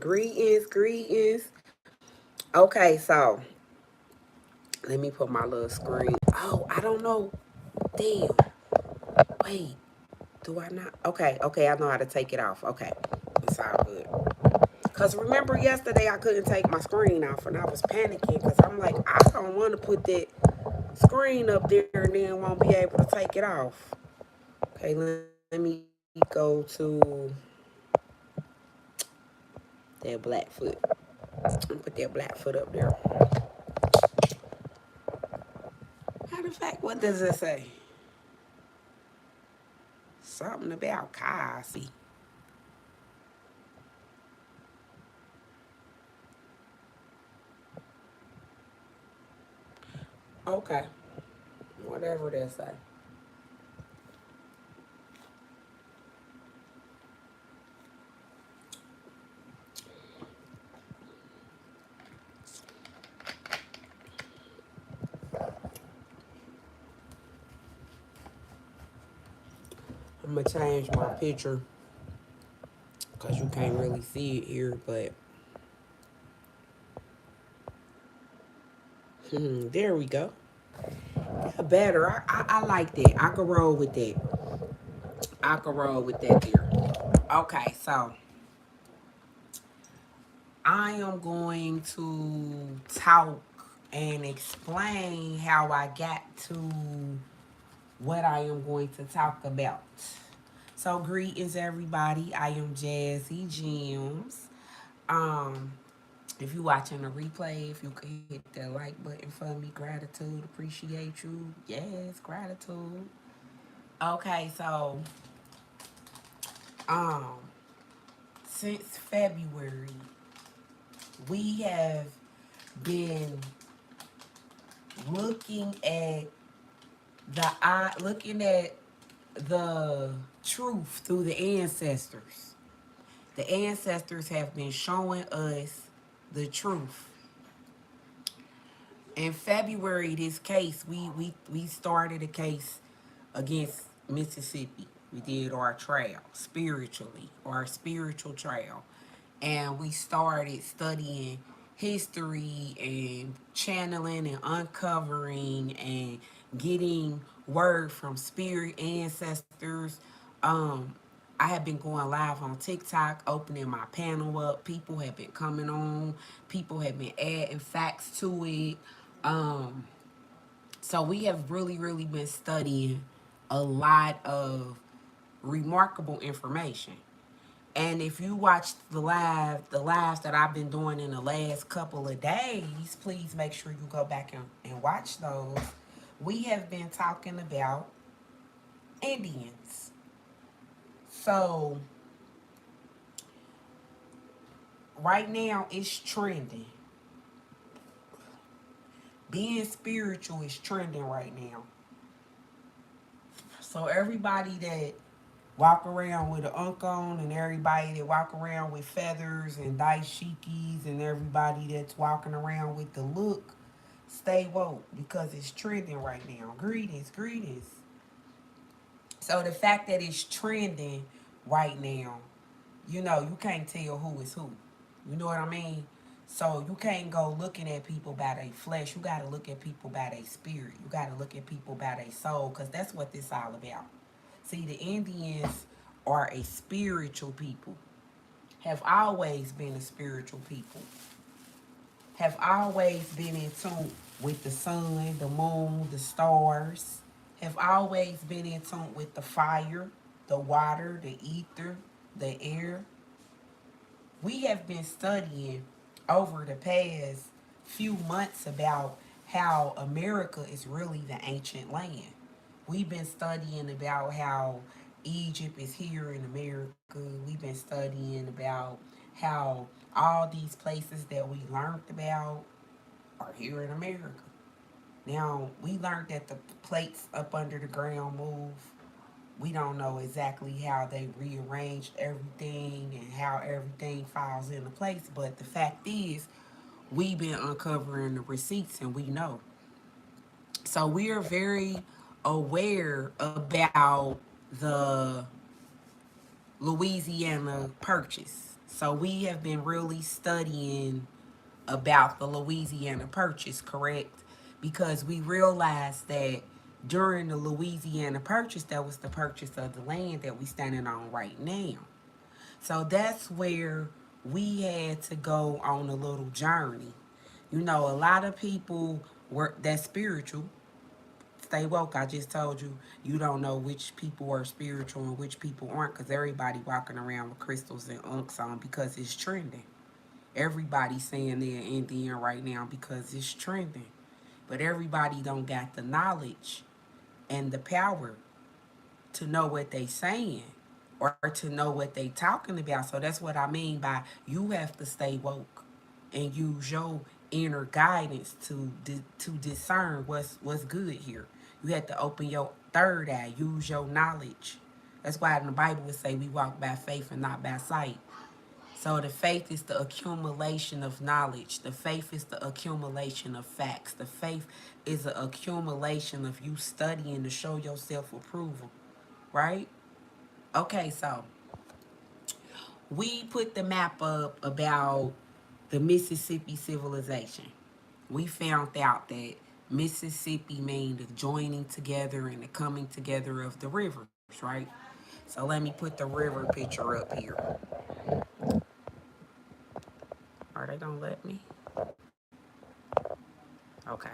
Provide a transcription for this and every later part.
Greetings. Okay, so let me put my little screen. Oh, I don't know. Damn. Wait. Do I not? Okay, I know how to take it off. Okay. It's all good. Because remember yesterday I couldn't take my screen off and I was panicking because I'm like, I don't want to put that screen up there and then won't be able to take it off. Okay, let me go to that Blackfoot. Put that Blackfoot up there. Matter of fact, what does it say? Something about Kasi. Okay, whatever they say. I'm gonna change my picture because you can't really see it here, but there we go. Better. I like that. I can roll with that. I can roll with that there. Okay, so I am going to talk and explain how I got to what I am going to talk about. So greetings everybody. I am Jazzy Gems. Um, if you're watching a replay, if you could hit that like button for me, gratitude, appreciate you. Yes, gratitude. Okay, so um since February, we have been looking at looking at the truth through the ancestors. The ancestors have been showing us the truth. In February, this case, we started a case against Mississippi. We did our trial spiritually, our spiritual trial, and we started studying history and channeling and uncovering and getting word from spirit ancestors. Um, I have been going live on TikTok, opening my panel up. People have been coming on. People have been adding facts to it. Um, so we have really been studying a lot of remarkable information. And if you watched the lives that I've been doing in the last couple of days, please make sure you go back and watch those. We have been talking about Indians. So right now it's trending. Being spiritual is trending right now. So everybody that walk around with an unk on and everybody that walk around with feathers and dashikis and everybody that's walking around with the look, stay woke because it's trending right now. Greetings. So the fact that it's trending right now, you can't tell who is who. You know what I mean? So you can't go looking at people by their flesh. You got to look at people by their spirit. You got to look at people by their soul because that's what this all about. See, the Indians are a spiritual people, have always been a spiritual people, have always been in tune with the sun, the moon, the stars, have always been in tune with the fire, the water, the ether, the air. We have been studying over the past few months about how America is really the ancient land. We've been studying about how Egypt is here in America. We've been studying about how all these places that we learned about are here in America. Now, we learned that the plates up under the ground move. We don't know exactly how they rearranged everything and how everything falls into place, but the fact is, we've been uncovering the receipts and we know. So we are very aware about the Louisiana Purchase. So we have been really studying about the Louisiana Purchase, correct? Because we realized that during the Louisiana Purchase, that was the purchase of the land that we standing on right now. So that's where we had to go on a little journey. You know, a lot of people were that's spiritual. Stay woke. I just told you you don't know which people are spiritual and which people aren't because everybody walking around with crystals and unks on because it's trending. Everybody's saying they're Indian right now because it's trending. But everybody don't got the knowledge and the power to know what they saying or to know what they talking about. So that's what I mean by you have to stay woke and use your inner guidance to discern what's good here. You have to open your third eye, use your knowledge. That's why in the Bible would say we walk by faith and not by sight. So the faith is the accumulation of knowledge. The faith is the accumulation of facts. The faith is the accumulation of you studying to show yourself approval, right? Okay, so we put the map up about the Mississippi civilization. We found out that Mississippi means the joining together and the coming together of the rivers, right? So let me put the river picture up here. Are they gonna let me? Okay.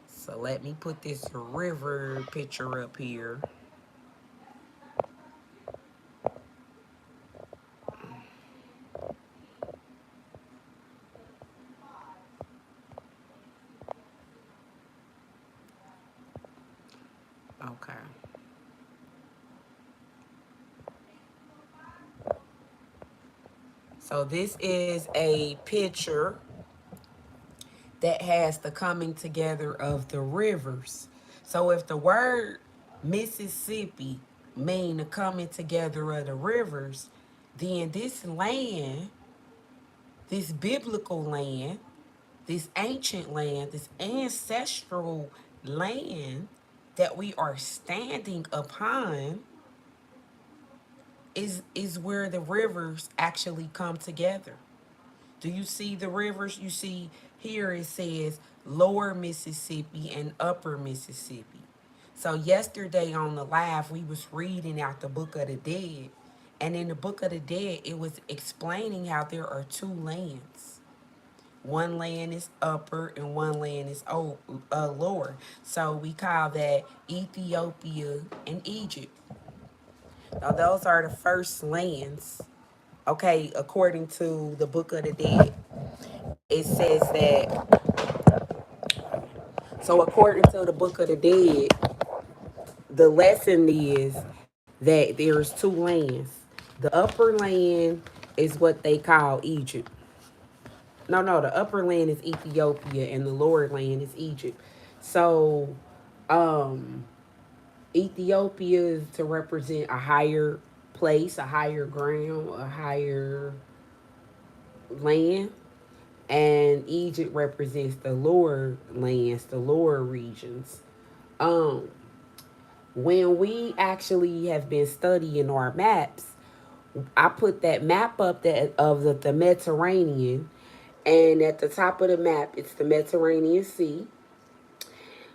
So let me put this river picture up here. Okay. So this is a picture that has the coming together of the rivers. So if the word Mississippi mean the coming together of the rivers, then this land, this biblical land, this ancient land, this ancestral land that we are standing upon is where the rivers actually come together. Do you see the rivers? You see here it says lower Mississippi and upper Mississippi. So yesterday on the live we was reading out the Book of the Dead. And in the Book of the Dead it was explaining how there are two lands. One land is upper and one land is lower. So we call that Ethiopia and Egypt. Now those are the first lands. Okay, according to the Book of the Dead, it says that. So according to the Book of the Dead, the lesson is that there's two lands. The upper land is what they call Egypt. No, the upper land is Ethiopia and the lower land is Egypt. So, um, Ethiopia is to represent a higher place, a higher ground, a higher land, and Egypt represents the lower lands, the lower regions. Um, when we actually have been studying our maps, I put that map up that of the Mediterranean, and at the top of the map, it's the Mediterranean Sea,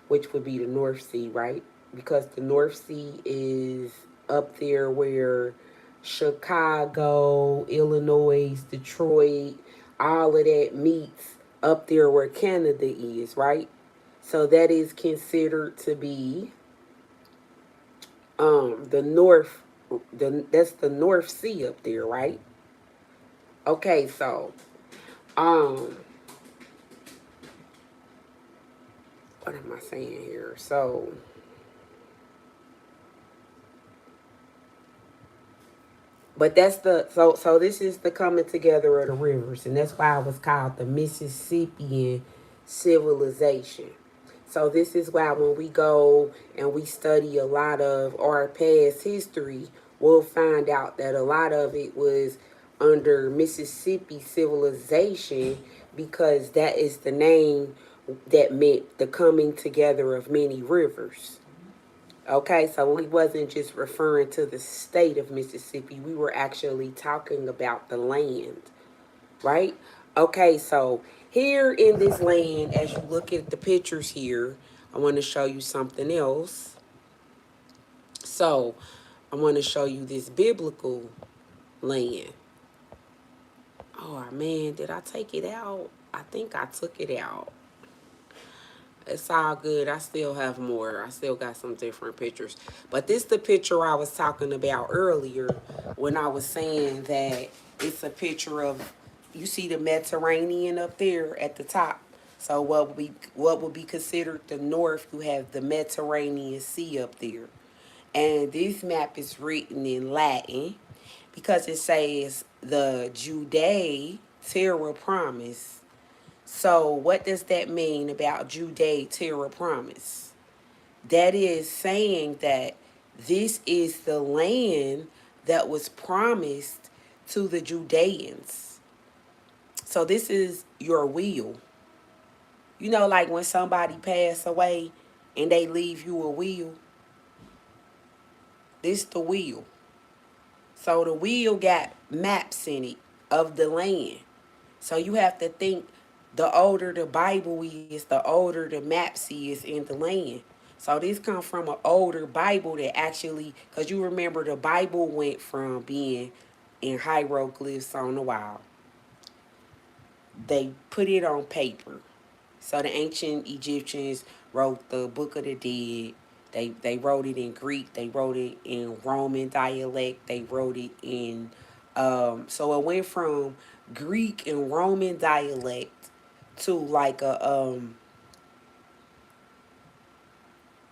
which would be the North Sea, right? Because the North Sea is up there where Chicago, Illinois, Detroit, all of that meets up there where Canada is, right? So that is considered to be the north that's the North Sea up there, right? Okay, so um what am I saying here? But that's the so this is the coming together of the rivers, and that's why it was called the Mississippian civilization. So this is why when we go and we study a lot of our past history, we'll find out that a lot of it was under Mississippi civilization because that is the name that meant the coming together of many rivers. Okay, so we wasn't just referring to the state of Mississippi. We were actually talking about the land, right? Okay, so here in this land, as you look at the pictures here, I want to show you something else. So I want to show you this biblical land. Oh man, did I take it out? I think I took it out. It's all good. I still have more. I still got some different pictures. But this the picture I was talking about earlier when I was saying that it's a picture of, you see the Mediterranean up there at the top. So what would be considered the north, you have the Mediterranean Sea up there. And this map is written in Latin because it says the Judea terra promise. So, what does that mean about Judea terra promise? That is saying that this is the land that was promised to the Judeans. So, this is your will. You know, like when somebody pass away and they leave you a will, this the will. So, the will got maps in it of the land. So you have to think, the older the Bible is, the older the maps is in the land. So this comes from an older Bible that actually, because you remember the Bible went from being in hieroglyphs on the wall. They put it on paper. So the ancient Egyptians wrote the Book of the Dead. They wrote it in Greek. They wrote it in Roman dialect. They wrote it in so it went from Greek and Roman dialect to like a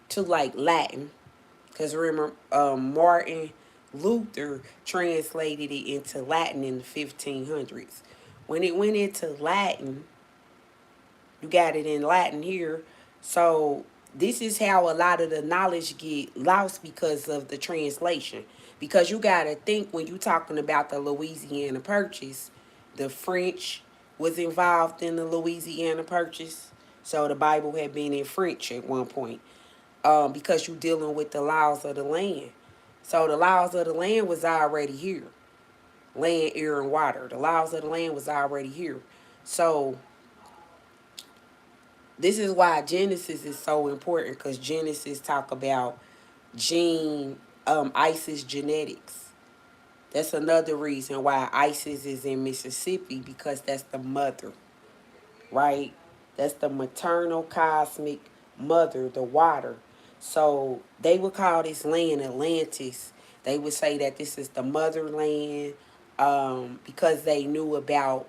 to like Latin. Because remember, Martin Luther translated it into Latin in the 1500s. When it went into Latin, you got it in Latin here. So this is how a lot of the knowledge get lost because of the translation. Because you got to think, when you talking about the Louisiana Purchase, the French was involved in the Louisiana Purchase. So the Bible had been in French at one point, because you dealing with the laws of the land. So the laws of the land was already here. Land, air, and water. The laws of the land was already here. So this is why Genesis is so important, because Genesis talk about gene ISIS genetics. That's another reason why ISIS is in Mississippi, because that's the mother, right? That's the maternal cosmic mother, the water. So they would call this land Atlantis. They would say that this is the motherland, because they knew about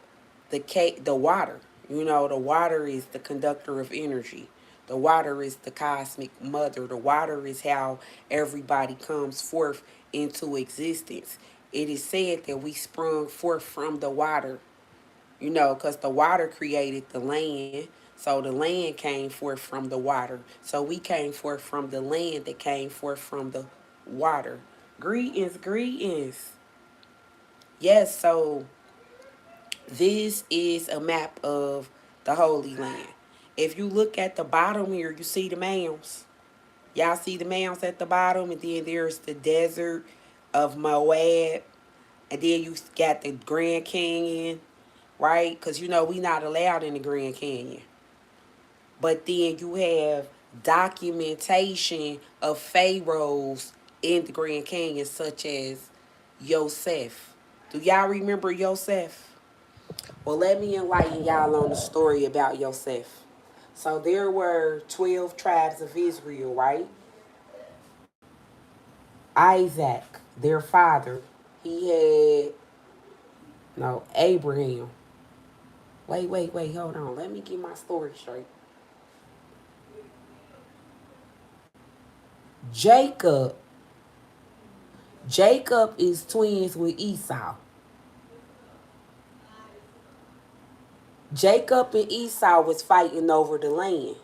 the water. You know, the water is the conductor of energy. The water is the cosmic mother. The water is how everybody comes forth into existence. It is said that we sprung forth from the water, because the water created the land. So the land came forth from the water. So we came forth from the land that came forth from the water. Greetings, greetings. Yes, so this is a map of the Holy Land. If you look at the bottom here, you see the mounds. Y'all see the mounds at the bottom, and then there's the desert of Moab, and then you got the Grand Canyon, right? Because we not allowed in the Grand Canyon. But then you have documentation of pharaohs in the Grand Canyon, such as Yosef. Do y'all remember Yosef? Well, let me enlighten y'all on the story about Yosef. So there were 12 tribes of Israel, right? Isaac, their father, he had, no, Abraham. Wait, hold on. Let me get my story straight. Jacob. Jacob is twins with Esau. Jacob and Esau was fighting over the land.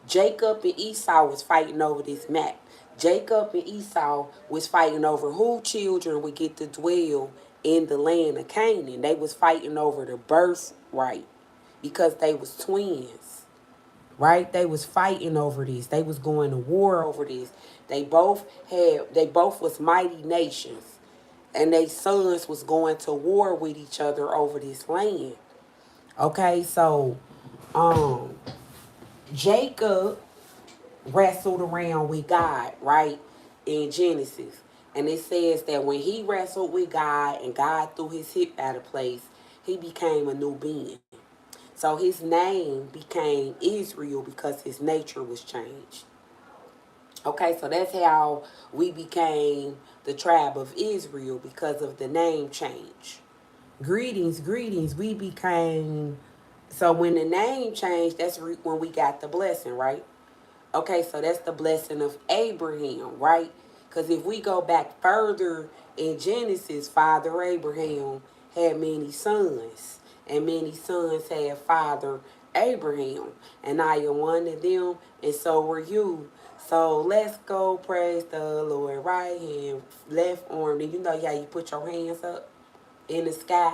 Jacob and Esau was fighting over this map. Jacob and Esau was fighting over who children would get to dwell in the land of Canaan. They was fighting over the birthright because they was twins, right? They was fighting over this. They was going to war over this. They both was mighty nations. And they sons was going to war with each other over this land. Okay, so um Jacob wrestled around with God, right? In Genesis. And it says that when he wrestled with God and God threw his hip out of place, he became a new being. So his name became Israel because his nature was changed. Okay, so that's how we became the tribe of Israel because of the name change. Greetings, greetings. We became. So when the name changed, that's when we got the blessing, right? Okay, so that's the blessing of Abraham, right? Because if we go back further in Genesis, Father Abraham had many sons, and many sons had Father Abraham, and I am one of them, and so were you. So let's go praise the Lord. Right hand, left arm. And you know how you put your hands up in the sky?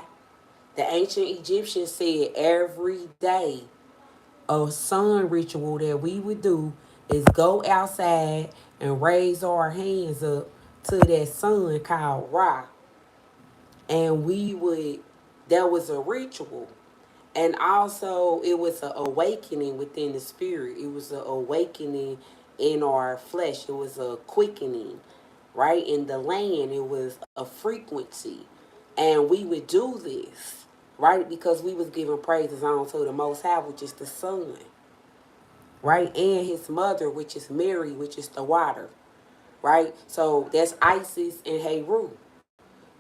The ancient Egyptians said every day a sun ritual that we would do is go outside and raise our hands up to that sun called Ra. And we would, that was a ritual. And also, it was an awakening within the spirit. It was an awakening in our flesh. It was a quickening, right? In the land, it was a frequency. And we would do this, right? Because we was giving praises on to the Most High, which is the sun, right? And his mother, which is Mary, which is the water, right? So that's Isis and Heru.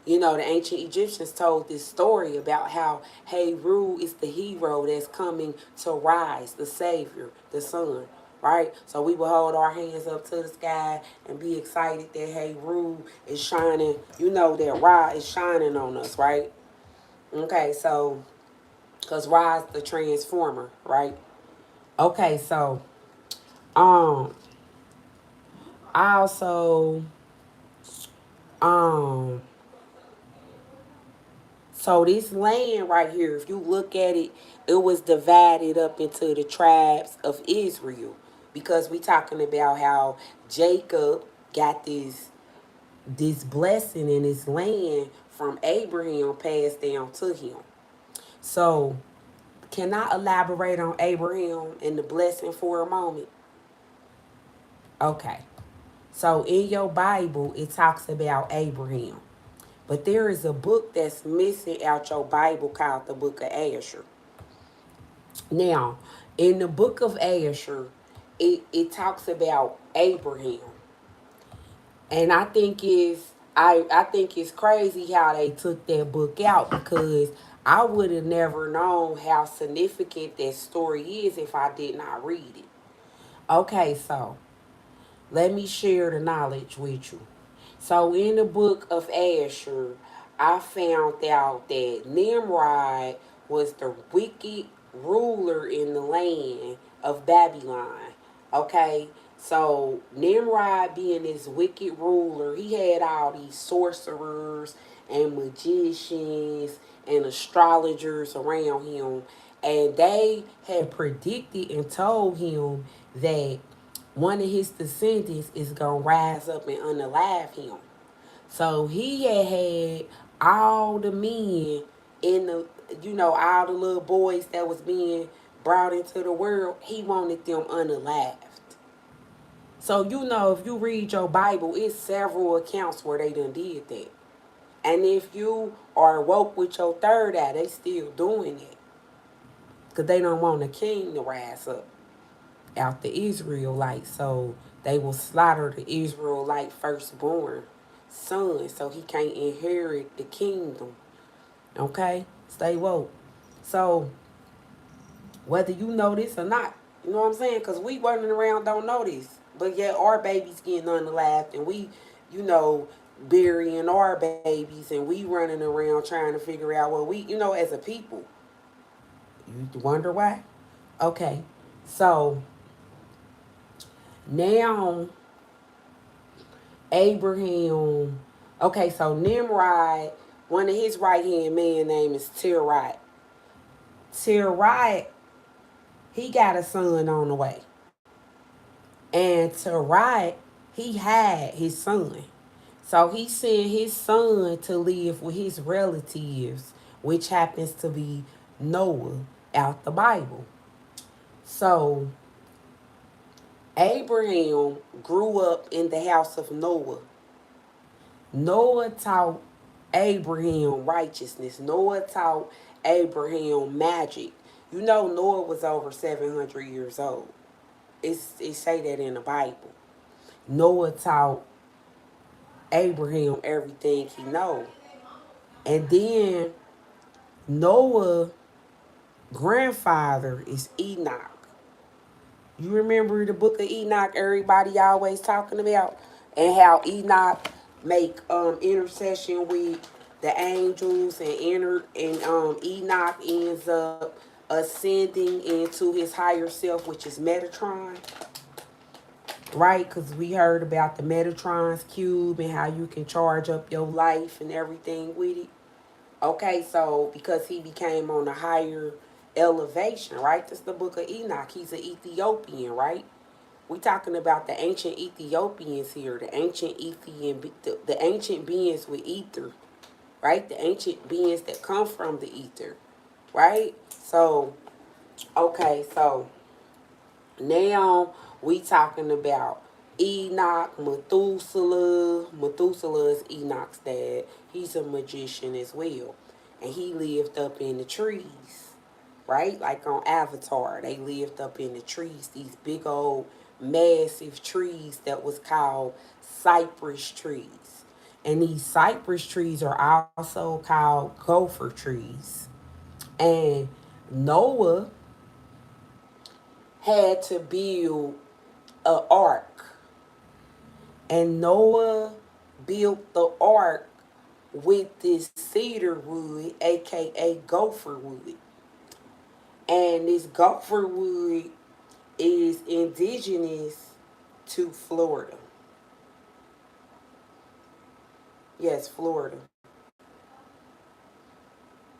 You know, the ancient Egyptians told this story about how Heru is the hero that's coming to rise, the savior, the sun, right? So we will hold our hands up to the sky and be excited that Heru is shining. You know that Ra is shining on us, right? Okay, so because Ra is the transformer, right? Okay, so um I also um so this land right here, if you look at it, it was divided up into the tribes of Israel because we talking about how Jacob got this blessing in his land from Abraham passed down to him. So can I elaborate on Abraham and the blessing for a moment? Okay. So in your Bible, it talks about Abraham. But there is a book that's missing out your Bible called the Book of Asher. Now, in the Book of Asher, it talks about Abraham. And I think it's crazy how they took that book out because I would have never known how significant that story is if I did not read it. Okay, so let me share the knowledge with you. So in the book of Asher, I found out that Nimrod was the wicked ruler in the land of Babylon. Okay, so Nimrod being this wicked ruler, he had all these sorcerers and magicians and astrologers around him, and they had predicted and told him that one of his descendants is gonna rise up and unalive him. So he had all the men in the, all the little boys that was being brought into the world. He wanted them unalived. So if you read your Bible, it's several accounts where they done did that. And if you are woke with your third eye, they still doing it. Because they don't want a king to rise up out the Israelites. So they will slaughter the Israelite firstborn son so he can't inherit the kingdom. Okay? Stay woke. So whether you know this or not, you know what I'm saying? Because we running around don't know this. But yet our babies getting unalived and we, you know, burying our babies and we running around trying to figure out what we, as a people. You wonder why? Okay. So now Abraham. Okay, so Nimrod, one of his right hand man name is Terah. Terah He got a son on the way. And to right, he had his son. So he sent his son to live with his relatives, which happens to be Noah out the Bible. So Abraham grew up in the house of Noah. Noah taught Abraham righteousness. Noah taught Abraham magic. You know Noah was over 700 years old. It say that in the Bible. Noah taught Abraham everything he know. And then Noah grandfather is Enoch. You remember the book of Enoch everybody always talking about? And how Enoch make intercession with the angels and Enoch ends up ascending into his higher self, which is Metatron, right? Because we heard about the Metatron's cube and how you can charge up your life and everything with it. Okay, so because he became on a higher elevation, right? That's the book of Enoch. He's an Ethiopian, right? We talking about the ancient Ethiopians here, the ancient the ancient beings with ether, right? The ancient beings that come from the ether, right? So, okay, so now we talking about Enoch, Methuselah. Methuselah is Enoch's dad. He's a magician as well. And he lived up in the trees, right? Like on Avatar, they lived up in the trees, these big old massive trees that was called cypress trees. And these cypress trees are also called gopher trees. And Noah had to build a ark. And Noah built the ark with this cedar wood, aka gopher wood. And this gopher wood is indigenous to Florida. Yes, Florida.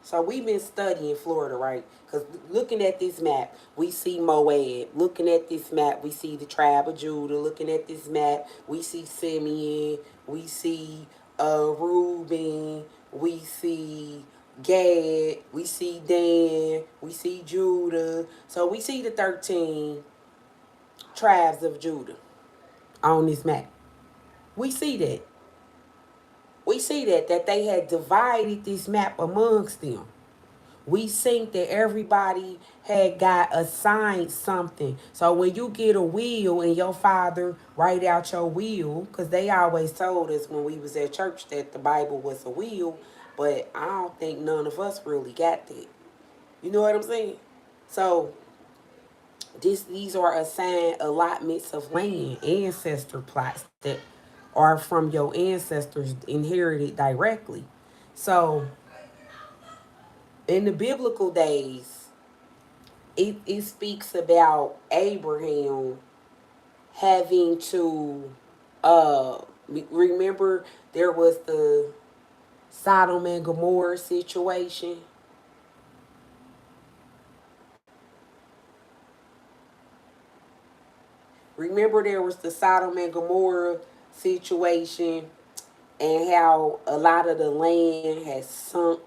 So we've been studying Florida, right? Because looking at this map, we see Moab. Looking at this map, we see the tribe of Judah. Looking at this map, we see Simeon. We see Reuben. We see Gad. We see Dan. We see Judah. So we see the 13 tribes of Judah on this map. We see that. We see that they had divided this map amongst them. We think that everybody had got assigned something. So when you get a will and your father write out your will, because they always told us when we was at church that the Bible was a will, but I don't think none of us really got that. You know what I'm saying? So these are assigned allotments of land, ancestor plots that are from your ancestors inherited directly. So in the biblical days, it speaks about Abraham having to uh remember there was the Sodom and Gomorrah situation. Remember there was the Sodom and Gomorrah situation and how a lot of the land had sunk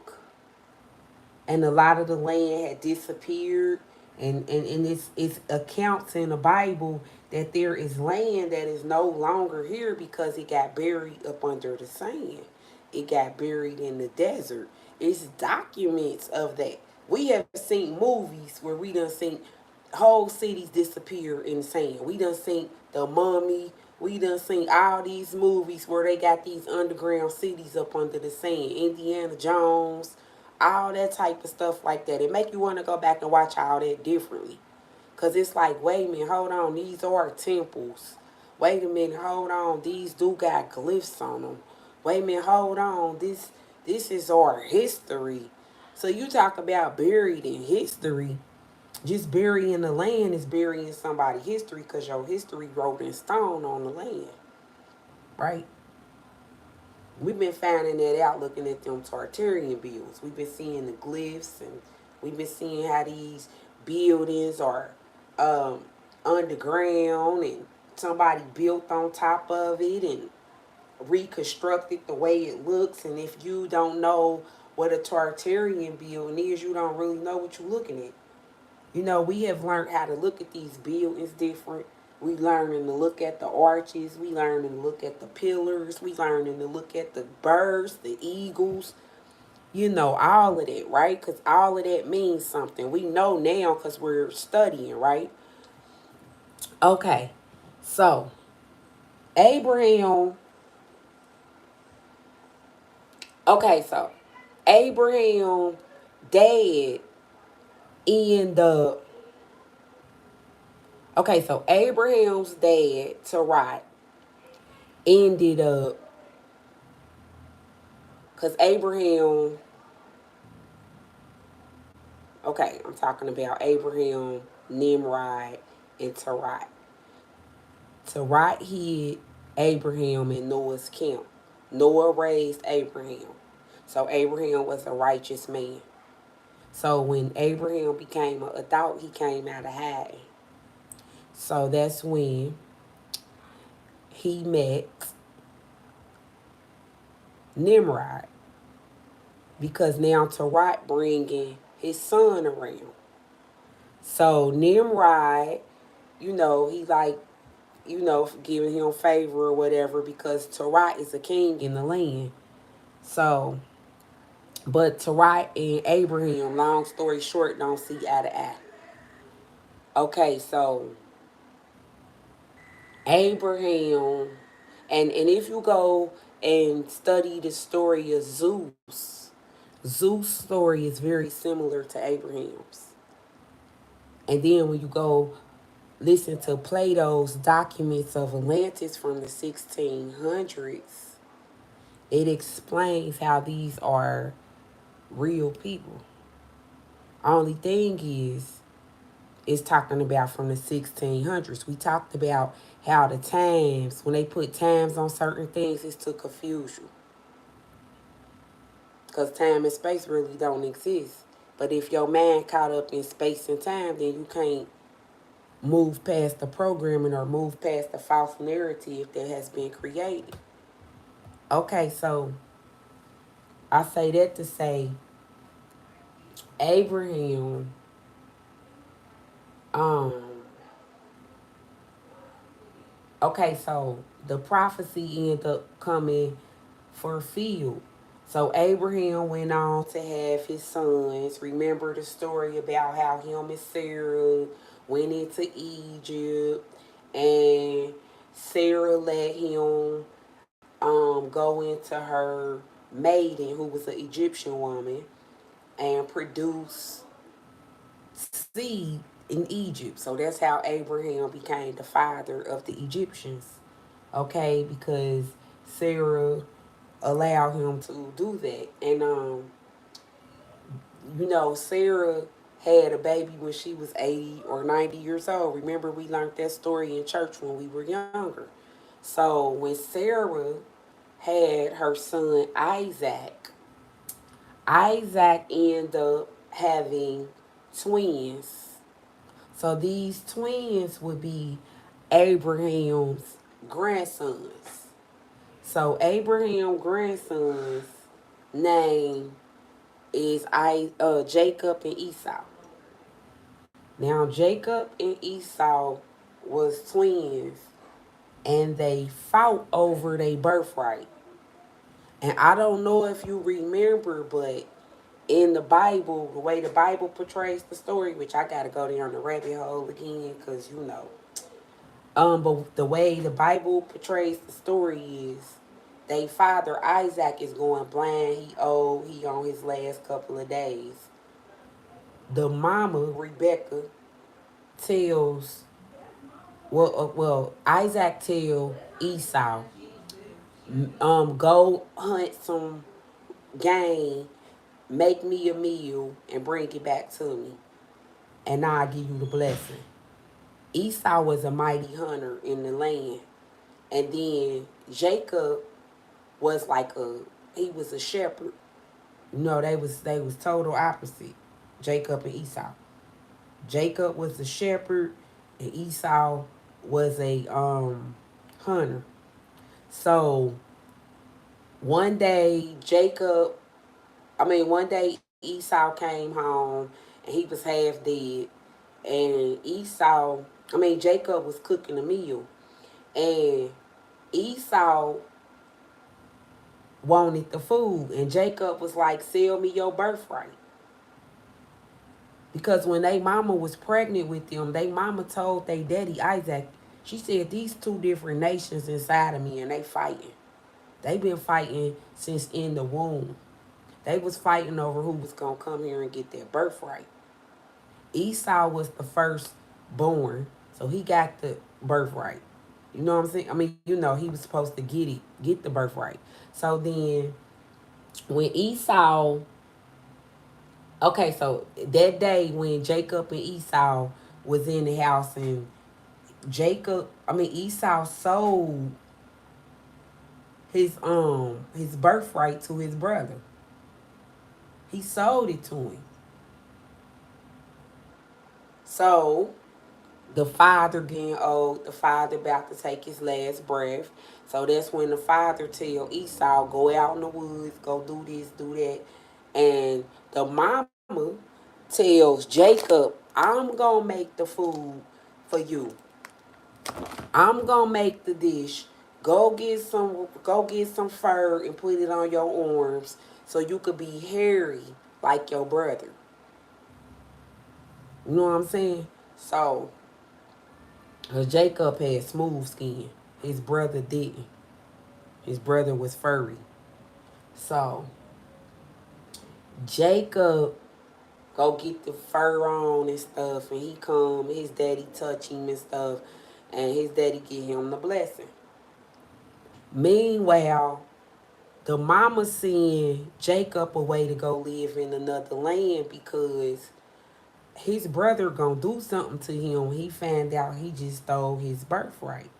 and a lot of the land had disappeared. And it's accounts in the Bible that there is land that is no longer here because it got buried up under the sand. It got buried in the desert. It's documents of that. We have seen movies where we done seen whole cities disappear in the sand. We done seen The Mummy. We done seen all these movies where they got these underground cities up under the sand. Indiana Jones, all that type of stuff like that. It make you want to go back and watch all that differently. Because it's like, wait a minute, hold on, these are temples. Wait a minute, hold on, these do got glyphs on them. Wait a minute, hold on, this is our history. So you talk about buried in history. Just burying the land is burying somebody's history because your history wrote in stone on the land, right? We've been finding that out looking at them Tartarian bills. We've been seeing the glyphs and we've been seeing how these buildings are um, underground and somebody built on top of it and reconstructed the way it looks. And if you don't know what a Tartarian building is, you don't really know what you're looking at. You know, we have learned how to look at these buildings different. We learning to look at the arches. We learning to look at the pillars. We learning to look at the birds, the eagles. You know, all of that, right? Because all of that means something. We know now because we're studying, right? Okay, so Abraham. Okay, so Abraham dad in the. Okay, so Abraham's dad, Sarai, ended up because Abraham. Okay, I'm talking about Abraham, Nimrod, and Tarai. Tarai hid Abraham in Noah's camp. Noah raised Abraham. So Abraham was a righteous man. So when Abraham became an adult, he came out of hiding. So that's when he met Nimrod. Because now Tarai bringing his son around. So Nimrod, he like, giving him favor or whatever because Tarai is a king in the land. So, but Tarai and Abraham, long story short, don't see eye to eye. Okay, so Abraham, and if you go and study the story of Zeus' story is very similar to Abraham's. And then when you go listen to Plato's documents of Atlantis from the 1600s, it explains how these are real people. Only thing is, it's talking about from the 1600s. We talked about how the times, when they put times on certain things, it's to confuse you. Because time and space really don't exist. But if your mind caught up in space and time, then you can't move past the programming or move past the false narrative that has been created. Okay, so I say that to say Abraham, um, okay, so the prophecy ended up coming fulfilled. So Abraham went on to have his sons. Remember the story about how him and Sarah went into Egypt and Sarah let him go into her maiden, who was an Egyptian woman, and produce seed in Egypt. So that's how Abraham became the father of the Egyptians. Okay, because Sarah allowed him to do that. And Sarah had a baby when she was 80 or 90 years old. Remember, we learned that story in church when we were younger. So when Sarah had her son Isaac, Isaac ended up having twins. So these twins would be Abraham's grandsons. So Abraham's grandsons' name is Jacob and Esau. Now Jacob and Esau was twins and they fought over their birthright. And I don't know if you remember, but in the Bible, the way the Bible portrays the story, which I gotta go down the rabbit hole again, cause but the way the Bible portrays the story is, they father Isaac is going blind. He old. He on his last couple of days. The mama Rebecca tells Isaac tell Esau, go hunt some game, make me a meal, and bring it back to me, and I'll give you the blessing. Esau was a mighty hunter in the land, and then Jacob was like he was a shepherd. They was total opposite, Jacob and Esau. Jacob was the shepherd, and Esau was a hunter. So one day Esau came home and he was half dead, and Jacob was cooking a meal, and Esau wanted the food, and Jacob was like, "Sell me your birthright." Because when they mama was pregnant with them, they mama told they daddy Isaac, she said, "These two different nations inside of me, and they fighting. They been fighting since in the womb. They was fighting over who was gonna come here and get their birthright." Esau was the first born, so he got the birthright. You know what I'm saying? he was supposed to get the birthright. So then when Esau, okay, so that day when Jacob and Esau was in the house, and Esau sold his birthright to his brother. He sold it to him. So the father getting old, the father about to take his last breath. So that's when the father tell Esau, go out in the woods, go do this, do that. And the mama tells Jacob, I'm gonna make the food for you. I'm gonna make the dish. Go get some fur and put it on your arms so you could be hairy like your brother. You know what I'm saying? So Jacob had smooth skin. His brother didn't. His brother was furry. So Jacob go get the fur on and stuff, and he come, his daddy touch him and stuff, and his daddy give him the blessing. Meanwhile, the mama sent Jacob away to go live in another land because his brother gonna do something to him. He found out he just stole his birthright.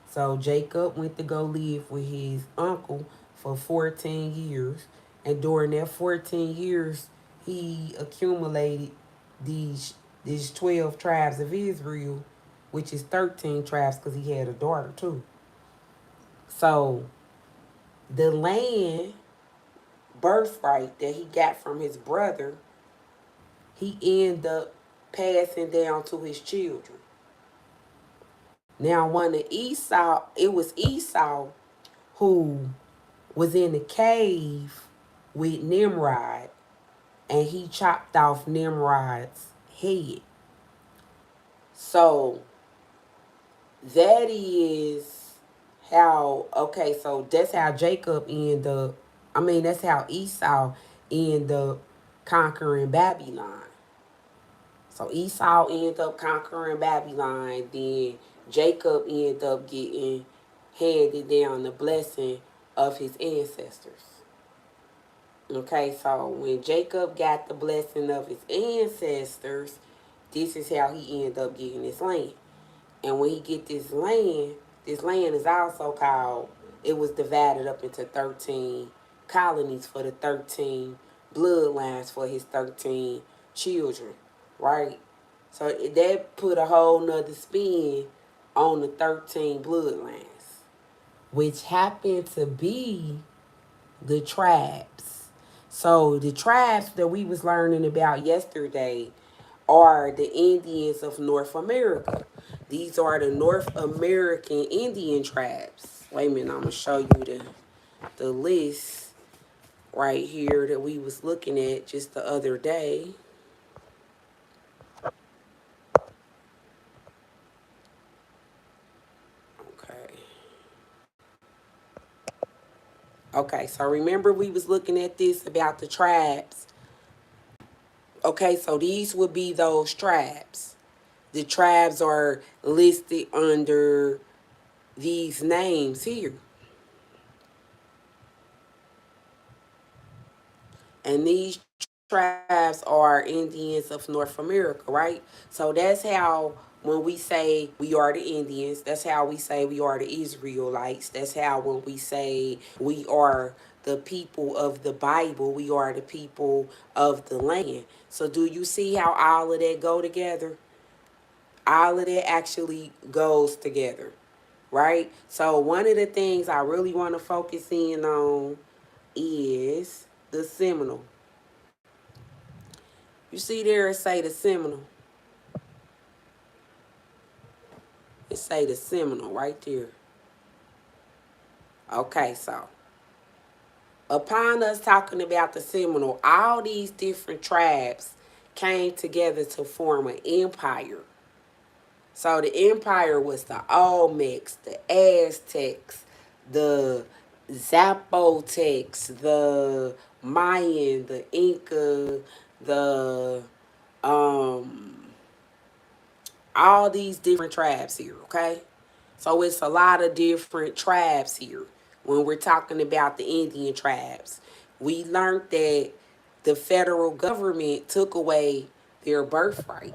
So Jacob went to go live with his uncle for 14 years. And during that 14 years, he accumulated these 12 tribes of Israel, which is 13 tribes because he had a daughter too. So the land birthright that he got from his brother, he ended up passing down to his children. Now, it was Esau who was in the cave with Nimrod, and he chopped off Nimrod's head. So that is so that's how Jacob ended up, that's how Esau ended up conquering Babylon. So Esau ended up conquering Babylon, then Jacob ended up getting handed down the blessing of his ancestors. Okay, so when Jacob got the blessing of his ancestors, this is how he ended up getting this land. And when he get this land is also called, it was divided up into 13 colonies for the 13 bloodlines for his 13 children, right? So that put a whole nother spin on the 13 bloodlines, which happened to be the tribes. So the tribes that we was learning about yesterday are the Indians of North America. These are the North American Indian tribes. Wait a minute, I'm gonna show you the list right here that we was looking at just the other day. Okay. Okay, so remember we was looking at this about the tribes. Okay, so these would be those tribes. The tribes are listed under these names here. And these tribes are Indians of North America, right? So that's how when we say we are the Indians, that's how we say we are the Israelites. That's how when we say we are the people of the Bible. We are the people of the land. So do you see how all of that go together? All of that actually goes together, right? So one of the things I really want to focus in on is the Seminole. You see there it say the Seminole. It say the Seminole right there. Okay, so upon us talking about the Seminole, all these different tribes came together to form an empire. So the empire was the Olmecs, the Aztecs, the Zapotecs, the Mayan, the Inca, the um all these different tribes here, okay? So it's a lot of different tribes here when we're talking about the Indian tribes. We learned that the federal government took away their birthright.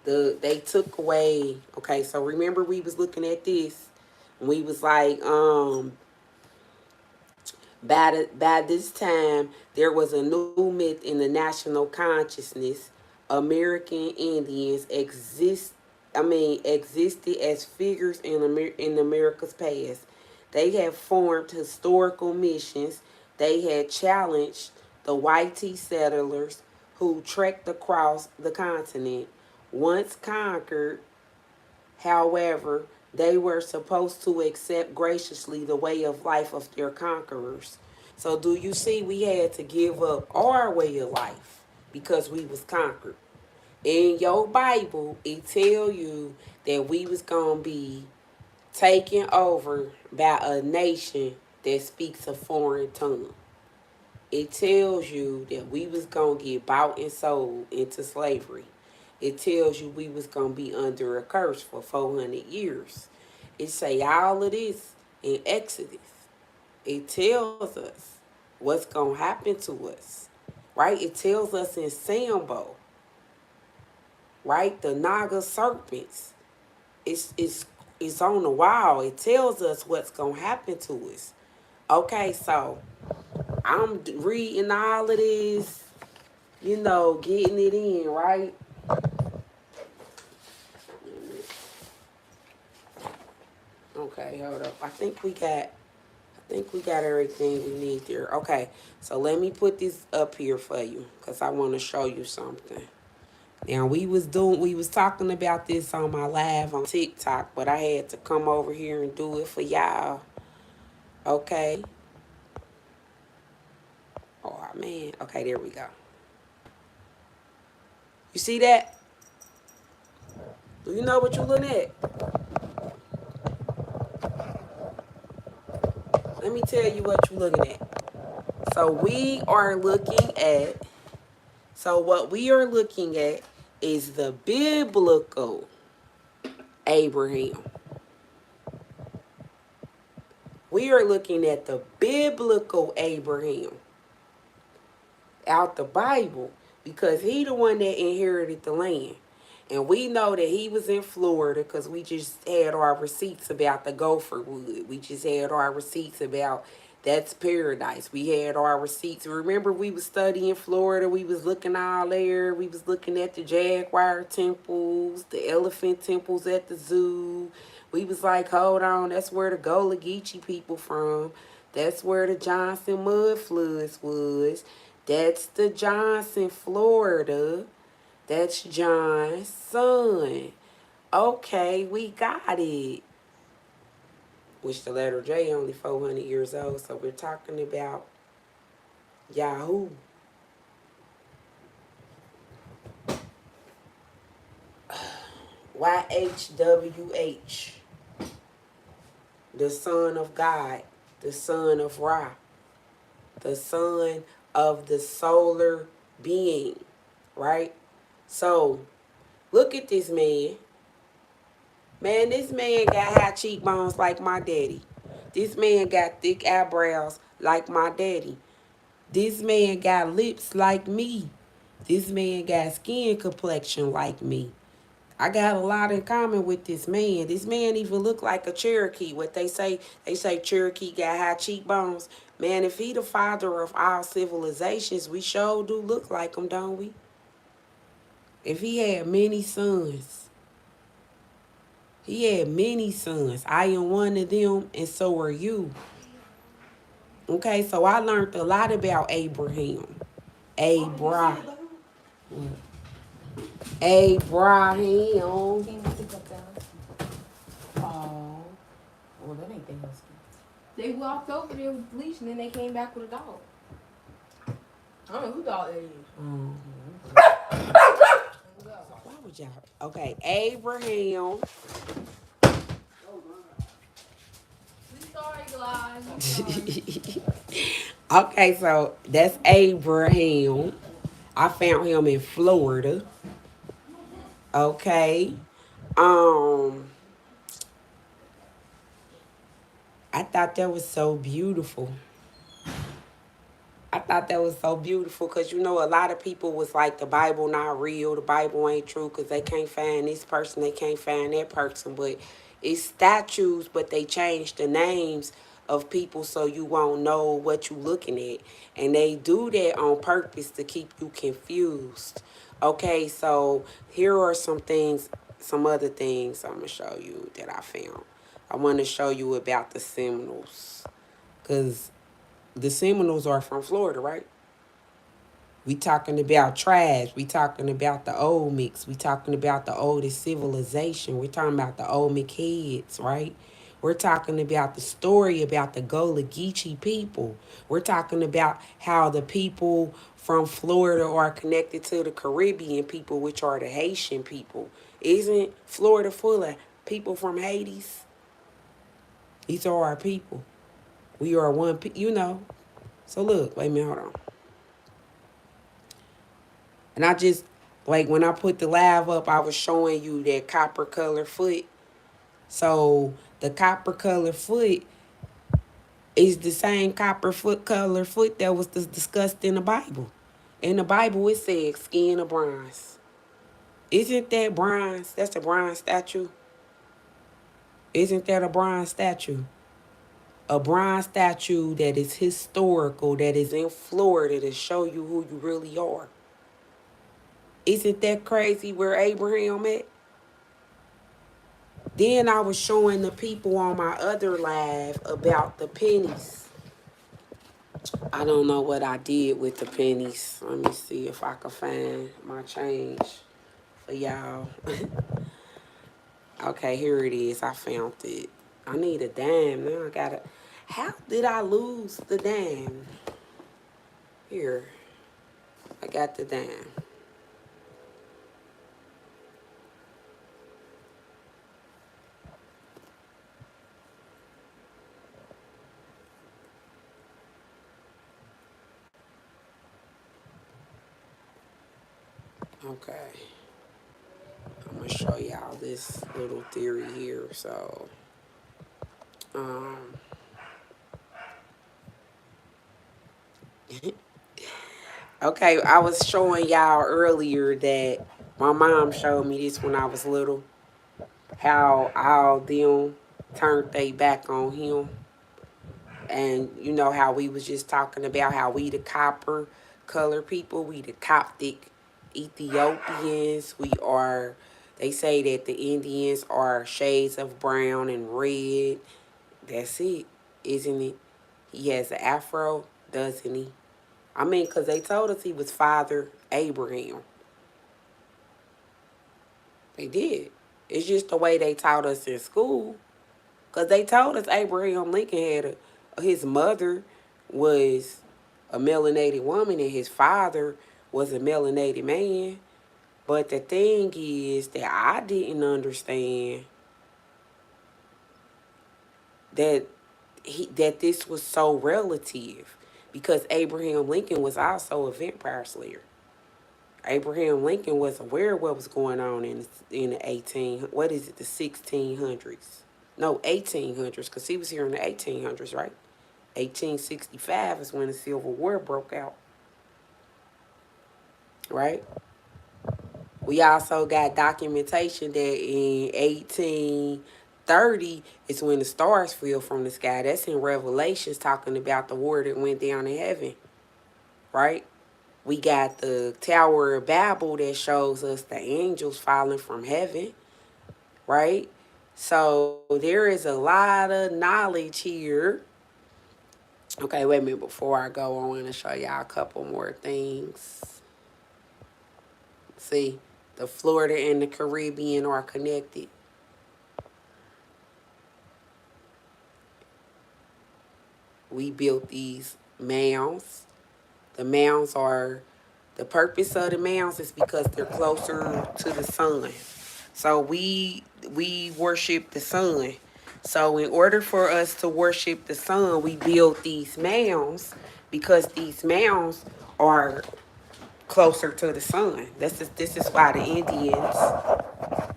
They took away, okay, so remember we was looking at this and we was like, by this time, there was a new myth in the national consciousness. American Indians existed as figures in America's past. They had formed historical missions. They had challenged the white settlers who trekked across the continent. Once conquered, however, they were supposed to accept graciously the way of life of their conquerors. So do you see we had to give up our way of life because we was conquered? In your Bible, it tell you that we was going to be taken over by a nation that speaks a foreign tongue. It tells you that we was going to get bought and sold into slavery. It tells you we was going to be under a curse for 400 years. It say all of this in Exodus. It tells us what's going to happen to us, right? It tells us in Sambo, right? The Naga serpents. It's on the wall. It tells us what's going to happen to us. Okay, so I'm reading all of this, getting it in, right? Okay, hold up. I think we got everything we need there. Okay, so let me put this up here for you because I want to show you something. Now we was talking about this on my live on TikTok, but I had to come over here and do it for y'all. Okay. Oh man. Okay, there we go. You see that? Do you know what you're looking at? Let me tell you what you're looking at. So we are looking at what we are looking at is the biblical Abraham. We are looking at the biblical Abraham out the Bible because he the one that inherited the land. And we know that he was in Florida because we just had our receipts about the gopher wood. We just had our receipts about that's paradise. We had our receipts. Remember we was studying Florida. We was looking all there. We was looking at the jaguar temples, the elephant temples at the zoo. We was like, hold on, that's where the Gullah Geechee people from. That's where the Johnson mud floods was. That's the Johnson, Florida. That's John's son. Okay, we got it. Which the letter J only 400 years old. So we're talking about Yahoo. YHWH. The son of God. The son of Ra. The son of the solar being. Right? So, look at this man. Man, this man got high cheekbones like my daddy. This man got thick eyebrows like my daddy. This man got lips like me. This man got skin complexion like me. I got a lot in common with this man. This man even look like a Cherokee. What they say Cherokee got high cheekbones. Man, if he the father of all civilizations, we sure do look like him, don't we? If he had many sons, he had many sons. I am one of them, and so are you. Okay, so I learned a lot about Abraham. Abraham. Abraham. Can you pick up that? Oh. Well, that ain't their husband. They walked over there with bleach and then they came back with a dog. I don't know who dog that is. Why would y'all? Okay, Abraham. Sorry, guys. Okay, so that's Abraham. I found him in Florida. Okay. I thought that was so beautiful. I thought that was so beautiful because, you know, a lot of people was like, the Bible not real, the Bible ain't true because they can't find this person, they can't find that person. But it's statues, but they changed the names of people so you won't know what you looking at. And they do that on purpose to keep you confused. Okay, so here are some things, some other things I'm going to show you that I found. I want to show you about the Seminoles because the Seminoles are from Florida, right? We talking about trash. We talking about the old mix. We talking about the oldest civilization. We're talking about the Olmec heads, right? We're talking about the story about the Gullah Geechee people. We're talking about how the people from Florida are connected to the Caribbean people, which are the Haitian people. Isn't Florida full of people from Hades? These are our people. We are one, you know. So look, wait a minute, hold on. And I just, like when I put the live up, I was showing you that copper color foot. So the copper color foot is the same copper foot color foot that was discussed in the Bible. In the Bible, it said skin of bronze. Isn't that bronze? That's a bronze statue. Isn't that a bronze statue? A bronze statue that is historical, that is in Florida to show you who you really are. Isn't that crazy where Abraham at? Then I was showing the people on my other live about the pennies. I don't know what I did with the pennies. Let me see if I can find my change for y'all. Okay, here it is. I found it. I need a dime. Now I gotta... How did I lose the dime? Here. I got the dime. Okay. I'm gonna show y'all this little theory here. So, okay, I was showing y'all earlier that my mom showed me this when I was little. How all them turned they back on him. And you know how we was just talking about how we the copper color people, we the Coptic Ethiopians, we are, they say that the Indians are shades of brown and red. That's it, isn't it? He has an afro, doesn't he? I mean, because they told us he was Father Abraham. They did. It's just the way they taught us in school. Because they told us Abraham Lincoln had his mother was a melanated woman and his father was a melanated man. But the thing is that I didn't understand that that this was so relative, because Abraham Lincoln was also a vampire slayer. Abraham Lincoln was aware of what was going on in the 1600s. No, 1800s, because he was here in the 1800s, right? 1865 is when the Civil War broke out, right? We also got documentation that in 30 is when the stars fell from the sky. That's in Revelations talking about the war that went down in heaven, right? We got the Tower of Babel that shows us the angels falling from heaven, right? So there is a lot of knowledge here. Okay, wait a minute. Before I go, I want to show y'all a couple more things. See, the Florida and the Caribbean are connected. We built these mounds. The mounds are, the purpose of the mounds is because they're closer to the sun. So we worship the sun. So in order for us to worship the sun, we build these mounds because these mounds are closer to the sun. This is why the Indians,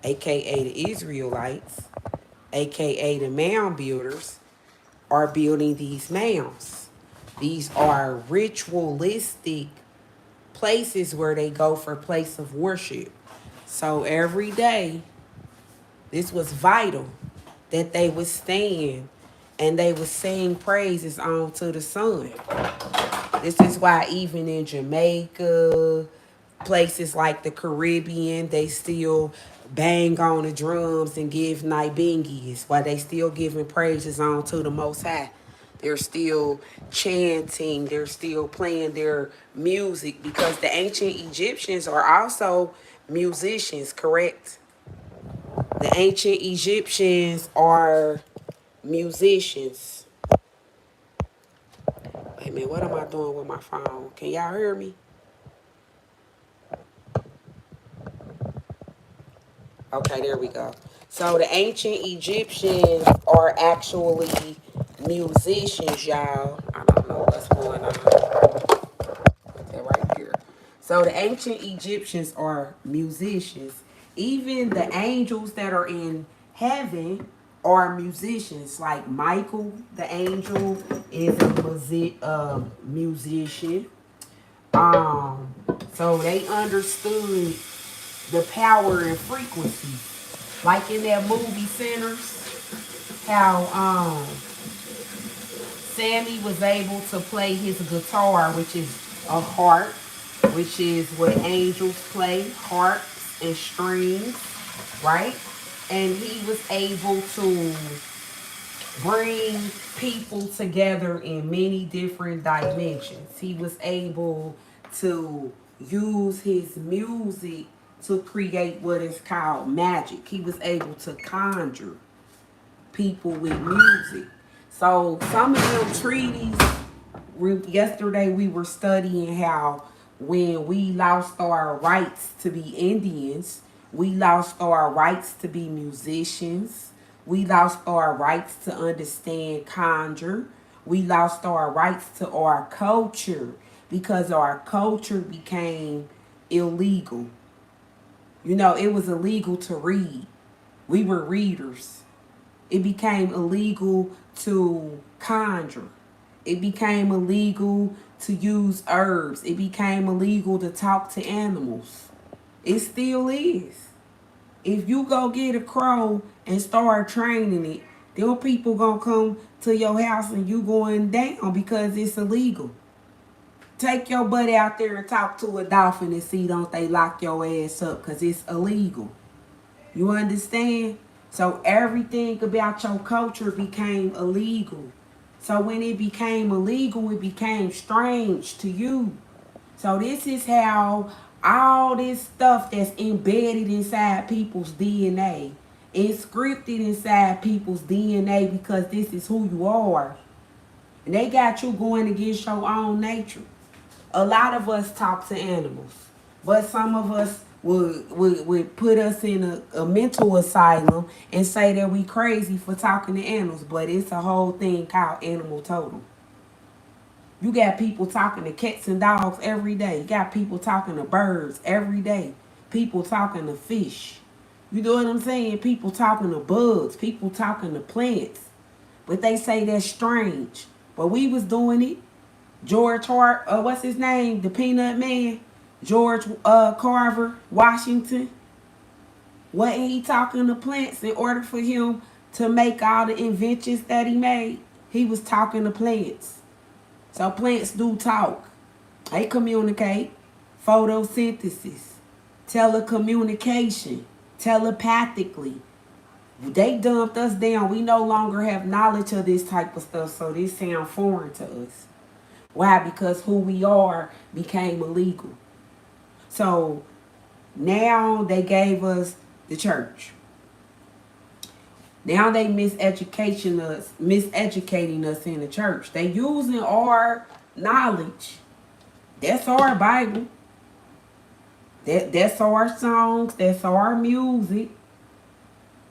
aka the Israelites, aka the mound builders, are building these mounds. These are ritualistic places where they go for place of worship. So every day, this was vital that they would stand and they would sing praises onto the sun. This is why even in Jamaica, places like the Caribbean, they still bang on the drums and give night bingies while they still giving praises on to the Most High. They're still chanting, they're still playing their music because the ancient Egyptians are also musicians, correct? The ancient Egyptians are musicians. Wait a minute, what am I doing with my phone? Can y'all hear me? Okay, there we go. So the ancient Egyptians are actually musicians, y'all. I don't know what's going on. Put that right here. So the ancient Egyptians are musicians. Even the angels that are in heaven are musicians. Like Michael, the angel, is a musician. Um, so they understood the power and frequency. Like in that movie Sinners, how Sammy was able to play his guitar, which is a harp, which is what angels play, harps and strings, right? And he was able to bring people together in many different dimensions. He was able to use his music to create what is called magic. He was able to conjure people with music. So some of them treaties, yesterday we were studying how when we lost our rights to be Indians, we lost our rights to be musicians, we lost our rights to understand conjure, we lost our rights to our culture because our culture became illegal. You know, it was illegal to read. We were readers. It became illegal to conjure. It became illegal to use herbs. It became illegal to talk to animals. It still is. If you go get a crow and start training it, them people gonna come to your house and you going down because it's illegal. Take your butt out there and talk to a dolphin and see don't they lock your ass up because it's illegal. You understand? So everything about your culture became illegal. So when it became illegal, it became strange to you. So this is how all this stuff that's embedded inside people's DNA is scripted inside people's DNA because this is who you are. And they got you going against your own nature. A lot of us talk to animals, but some of us would put us in a mental asylum and say that we crazy for talking to animals, but it's a whole thing called animal totem. You got people talking to cats and dogs every day. You got people talking to birds every day. People talking to fish. You know what I'm saying? People talking to bugs. People talking to plants. But they say that's strange. But we was doing it. George Hart, what's his name? The Peanut Man. George Carver, Washington. Wasn't he talking to plants in order for him to make all the inventions that he made? He was talking to plants. So plants do talk. They communicate. Photosynthesis, telecommunication, telepathically. They dumped us down. We no longer have knowledge of this type of stuff, so this sounds foreign to us. Why? Because who we are became illegal. So now they gave us the church. Now they miseducating us in the church. They using our knowledge. That's our Bible. That's our songs. That's our music.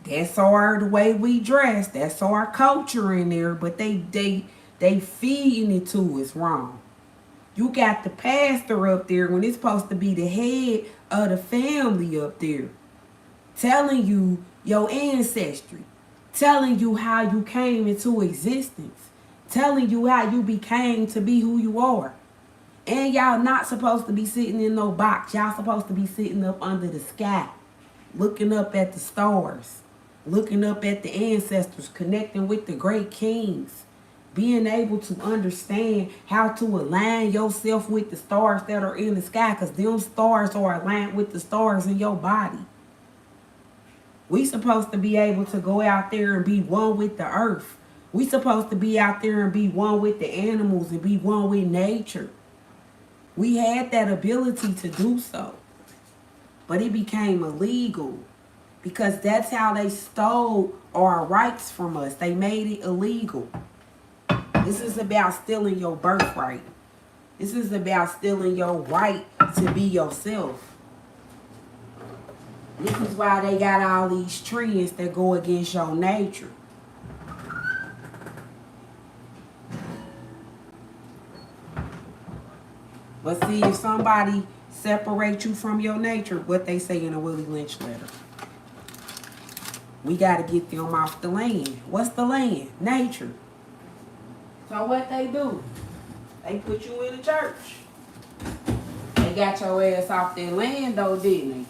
That's the way we dress. That's our culture in there. But they feeding it to us wrong. You got the pastor up there when it's supposed to be the head of the family up there, telling you your ancestry, telling you how you came into existence, telling you how you became to be who you are. And y'all not supposed to be sitting in no box. Y'all supposed to be sitting up under the sky, looking up at the stars, looking up at the ancestors, connecting with the great kings, being able to understand how to align yourself with the stars that are in the sky, because them stars are aligned with the stars in your body. We supposed to be able to go out there and be one with the earth. We supposed to be out there and be one with the animals and be one with nature. We had that ability to do so, but it became illegal because that's how they stole our rights from us. They made it illegal. This is about stealing your birthright. This is about stealing your right to be yourself. This is why they got all these trends that go against your nature. But see, if somebody separates you from your nature, what they say in a Willie Lynch letter, we got to get them off the land. What's the land? Nature. So what they do? They put you in a church. They got your ass off their land though, didn't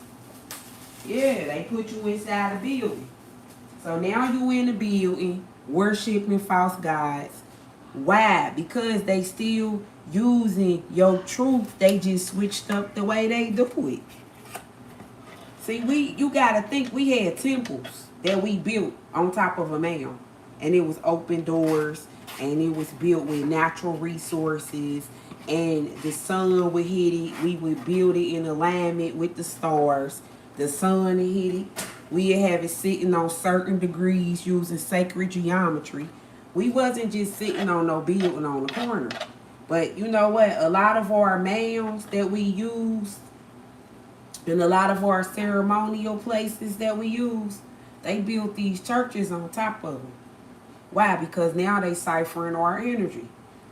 they? Yeah, they put you inside the building. So now you in the building worshiping false gods. Why? Because they still using your truth. They just switched up the way they do it. See, you gotta think we had temples that we built on top of a mound, and it was open doors, and it was built with natural resources, and the sun would hit it. We would build it in alignment with the stars. The sun would hit it. We'd have it sitting on certain degrees using sacred geometry. We wasn't just sitting on no building on the corner. But you know what? A lot of our mounds that we use and a lot of our ceremonial places that we use, they built these churches on top of them. Why? Because now they ciphering our energy.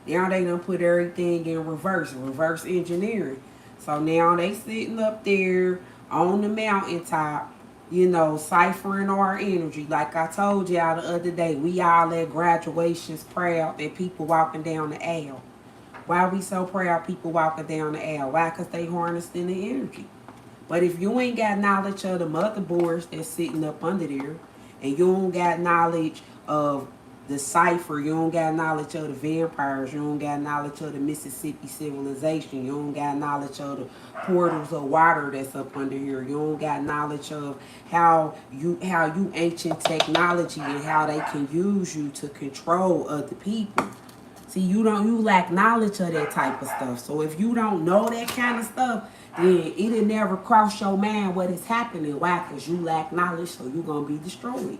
Now they done put everything in reverse engineering. So now they sitting up there on the mountaintop, you know, ciphering our energy. Like I told y'all the other day, we all at graduations proud that people walking down the aisle. Why are we so proud people walking down the aisle? Why? Because they harnessing the energy. But if you ain't got knowledge of the motherboards that's sitting up under there, and you don't got knowledge of the cipher, you don't got knowledge of the vampires, you don't got knowledge of the Mississippi civilization, you don't got knowledge of the portals of water that's up under here, you don't got knowledge of how you ancient technology and how they can use you to control other people. See, you lack knowledge of that type of stuff. So if you don't know that kind of stuff, then it'll never cross your mind what is happening. Why? Because you lack knowledge, so you're gonna be destroyed.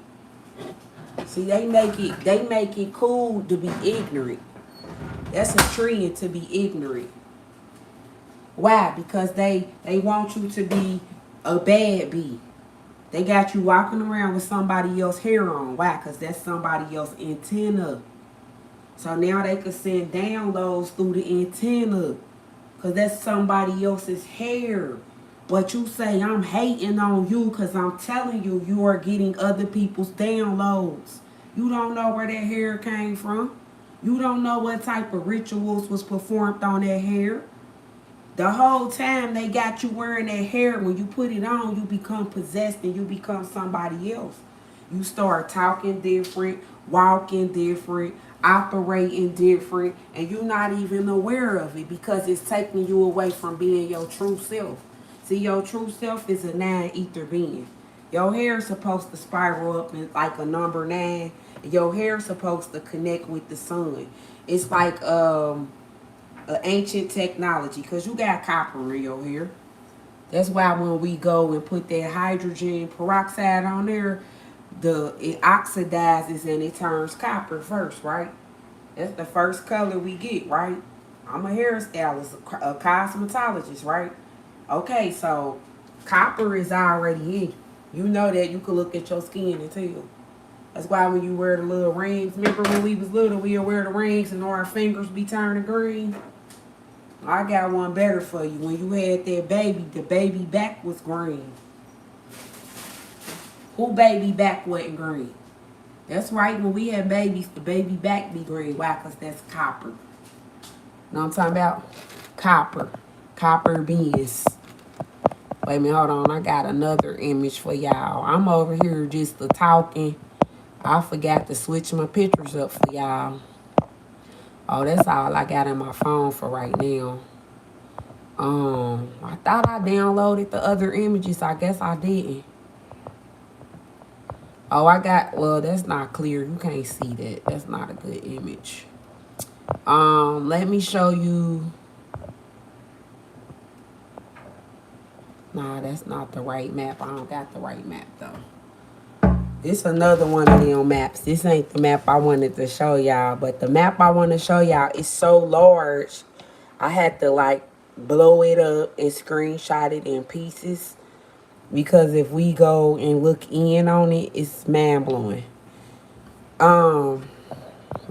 See, they make it cool to be ignorant. That's a trend, to be ignorant. Why? Because they want you to be a bad bee. They got you walking around with somebody else's hair on. Why? Because that's somebody else's antenna. So now they can send downloads through the antenna. Because that's somebody else's hair. But you say, I'm hating on you because I'm telling you, you are getting other people's downloads. You don't know where that hair came from. You don't know what type of rituals was performed on that hair. The whole time they got you wearing that hair, when you put it on, you become possessed and you become somebody else. You start talking different, walking different, operating different, and you're not even aware of it because it's taking you away from being your true self. See, your true self is a 9 ether being. Your hair is supposed to spiral up in like a number 9. Your hair is supposed to connect with the sun. It's like ancient technology because you got copper in your hair. That's why when we go and put that hydrogen peroxide on there, it oxidizes and it turns copper first, right? That's the first color we get, right? I'm a hairstylist, a cosmetologist, right? Okay, so copper is already in you. You know that you can look at your skin and tell. That's why when you wear the little rings, remember when we was little, we'd wear the rings and our fingers be turning green? I got one better for you. When you had that baby, the baby back was green. Who baby back wasn't green? That's right. When we had babies, the baby back be green. Why? Because that's copper. Know what I'm talking about? Copper. Copper beans. Wait a minute, hold on. I got another image for y'all. I'm over here just talking. I forgot to switch my pictures up for y'all. Oh, that's all I got in my phone for right now. I thought I downloaded the other images. I guess I didn't. Oh, well, that's not clear. You can't see that. That's not a good image. Let me show you. Nah, that's not the right map. I don't got the right map, though. This another one of them maps. This ain't the map I wanted to show y'all. But the map I want to show y'all is so large, I had to, like, blow it up and screenshot it in pieces. Because if we go and look in on it, it's mind-blowing.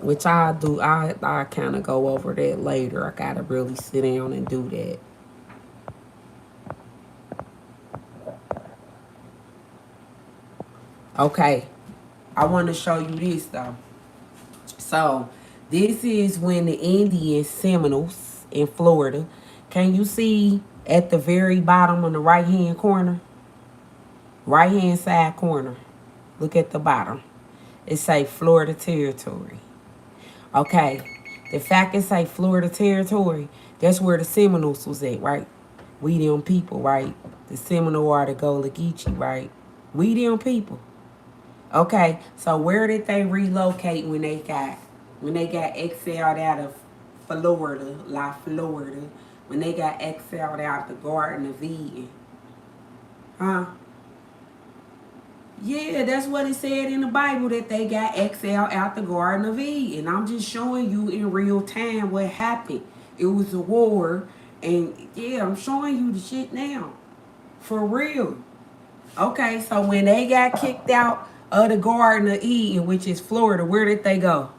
Which I'll do. I kind of go over that later. I got to really sit down and do that. Okay. I want to show you this, though. So, this is when the Indian Seminoles in Florida. Can you see at the very bottom on the right-hand corner? Right-hand side corner. Look at the bottom. It say Florida Territory. Okay. The fact it say Florida Territory, that's where the Seminoles was at, right? We them people, right? The Seminole are the Gullah Geechee, right? We them people. Okay. So where did they relocate when they got exiled out of Florida, Florida, when they got exiled out of the Garden of Eden? Huh? Yeah, that's what it said in the Bible, that they got exiled out the Garden of Eden. I'm just showing you in real time what happened. It was a war, and yeah, I'm showing you the shit now. For real. Okay, so when they got kicked out of the Garden of Eden, which is Florida, where did they go?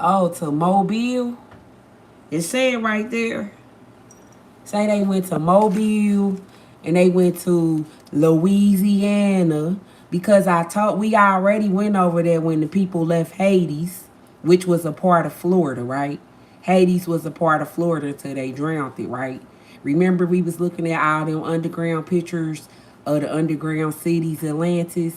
Oh, to Mobile? It said right there. Say they went to Mobile and they went to Louisiana, because we already went over there when the people left Haiti, which was a part of Florida, right? Haiti was a part of Florida until they drowned it, right? Remember we was looking at all them underground pictures of the underground cities, Atlantis?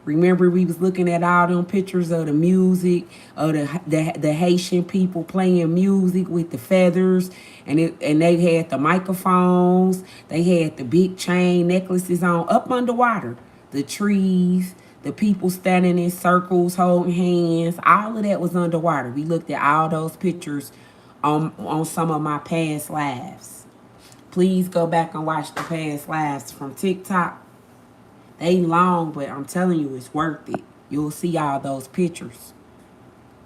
Remember we was looking at all them pictures of the music, of the Haitian people playing music with the feathers, and they had the microphones, they had the big chain necklaces on up underwater, the trees, the people standing in circles holding hands, all of that was underwater. We looked at all those pictures on some of my past lives. Please go back and watch the past lives from TikTok. They long, but I'm telling you, it's worth it. You'll see all those pictures.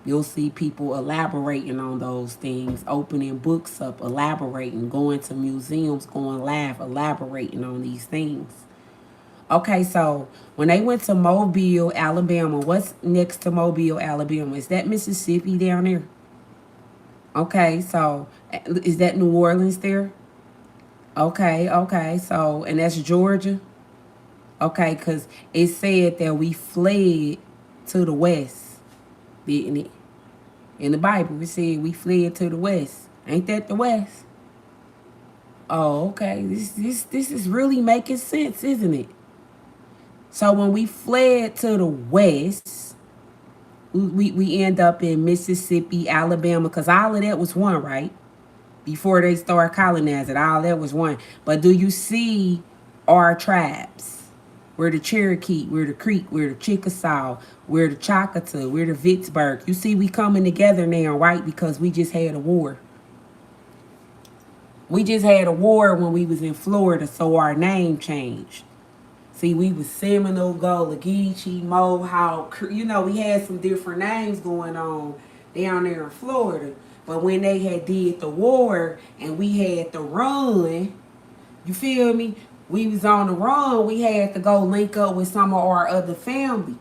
You'll see people elaborating on those things, opening books up, elaborating, going to museums, going live, elaborating on these things. Okay, so when they went to Mobile, Alabama, what's next to Mobile, Alabama? Is that Mississippi down there? Okay, so is that New Orleans there? Okay, so, and that's Georgia? Okay, because it said that we fled to the west, didn't it? In the Bible, it said we fled to the west. Ain't that the west? Oh, okay. This is really making sense, isn't it? So when we fled to the west, we end up in Mississippi, Alabama, because all of that was one, right? Before they start colonizing, all that was one. But do you see our tribes? We're the Cherokee, we're the Creek, we're the Chickasaw, we're the Choctaw, we're the Vicksburg. You see, we coming together now, right? Because we just had a war. We just had a war when we was in Florida, so our name changed. See, we was Seminole, Gullah Geechee, Mohawk. You know, we had some different names going on down there in Florida. But when they had did the war and we had to run, you feel me? We was on the run. We had to go link up with some of our other family,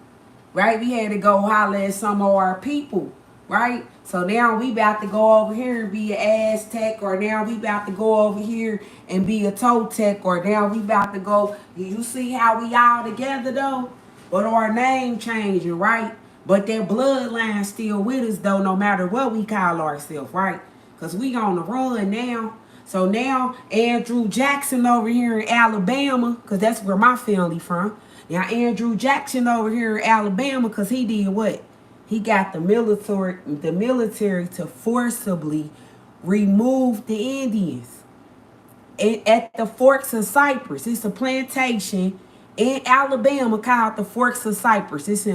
right? We had to go holler at some of our people, right? So now we about to go over here and be an Aztec, or now we about to go over here and be a Toltec, or now we about to go. You see how we all together though? But our name changing, right? But that bloodline still with us though, no matter what we call ourselves, right? Because we on the run now. So now Andrew Jackson over here in Alabama, because that's where my family from. Now Andrew Jackson over here in Alabama, because he did what? He got the military to forcibly remove the Indians. At the Forks of Cypress, it's a plantation in Alabama called the Forks of Cypress. It's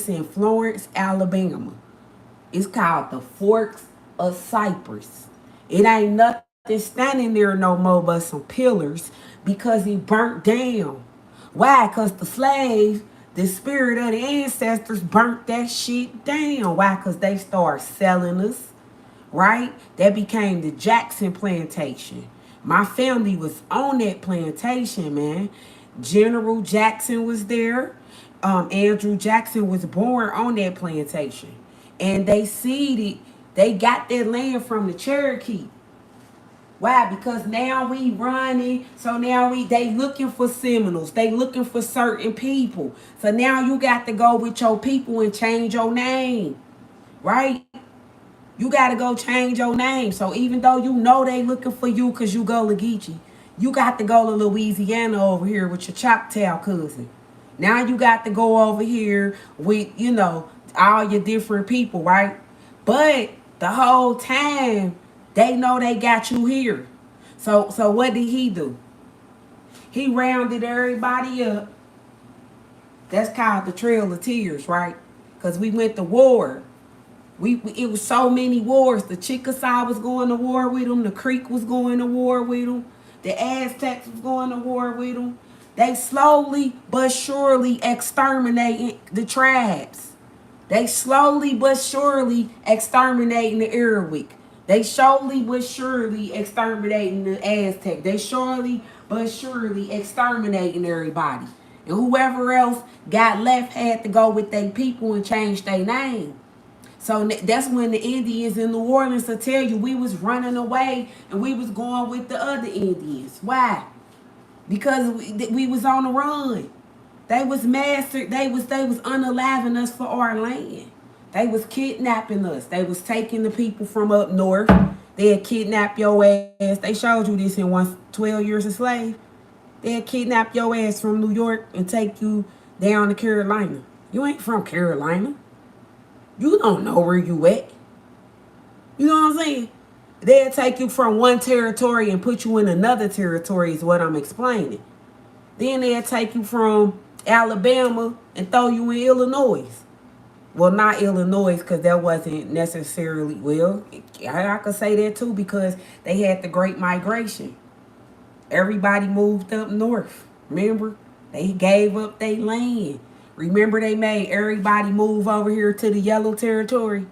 in Florence, Alabama. It's called the Forks of Cypress. It ain't nothing standing there no more but some pillars because it burnt down. Why? Because the slaves, the spirit of the ancestors, burnt that shit down. Why? Because they started selling us, right? That became the Jackson plantation. My family was on that plantation, man. General Jackson was there. Andrew Jackson was born on that plantation. And they seeded, they got that land from the Cherokee. Why? Because now we running. So now they looking for Seminoles. They looking for certain people. So now you got to go with your people and change your name. Right? You got to go change your name. So even though you know they looking for you because you Gullah Geechee, you got to go to Louisiana over here with your Choctaw cousin. Now you got to go over here with, all your different people, right? But the whole time, they know they got you here. So what did he do? He rounded everybody up. That's called the Trail of Tears, right? Because we went to war. It was so many wars. The Chickasaw was going to war with them. The Creek was going to war with them. The Aztecs was going to war with them. They slowly but surely exterminating the tribes. They slowly but surely exterminating the Arawak. They slowly but surely exterminating the Aztec. They surely but surely exterminating everybody. And whoever else got left had to go with their people and change their name. So that's when the Indians in New Orleans will tell you we was running away and we was going with the other Indians. Why? Because we was on the run. They was mastered. They was unaliving us for our land. They was kidnapping us. They was taking the people from up north. They had kidnapped your ass. They showed you this in 12 Years a Slave. They had kidnapped your ass from New York and take you down to Carolina. You ain't from Carolina. You don't know where you at. You know what I'm saying? They'll take you from one territory and put you in another territory is what I'm explaining. Then they'll take you from Alabama and throw you in Illinois. Well, not Illinois because that wasn't necessarily, well, I could say that too because they had the Great Migration. Everybody moved up north. Remember? They gave up their land. Remember they made everybody move over here to the Yellow Territory?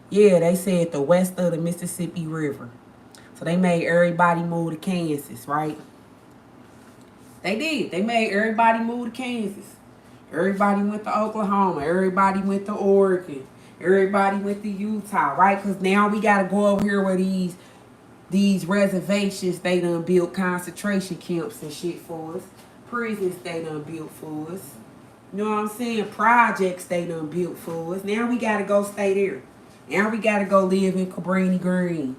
Yeah, they said the west of the Mississippi River. So they made everybody move to Kansas, right? They did. They made everybody move to Kansas. Everybody went to Oklahoma. Everybody went to Oregon. Everybody went to Utah, right? Because now we got to go over here where these reservations, they done built concentration camps and shit for us. Prisons they done built for us. You know what I'm saying? Projects they done built for us. Now we got to go stay there. Now we got to go live in Cabrini Green.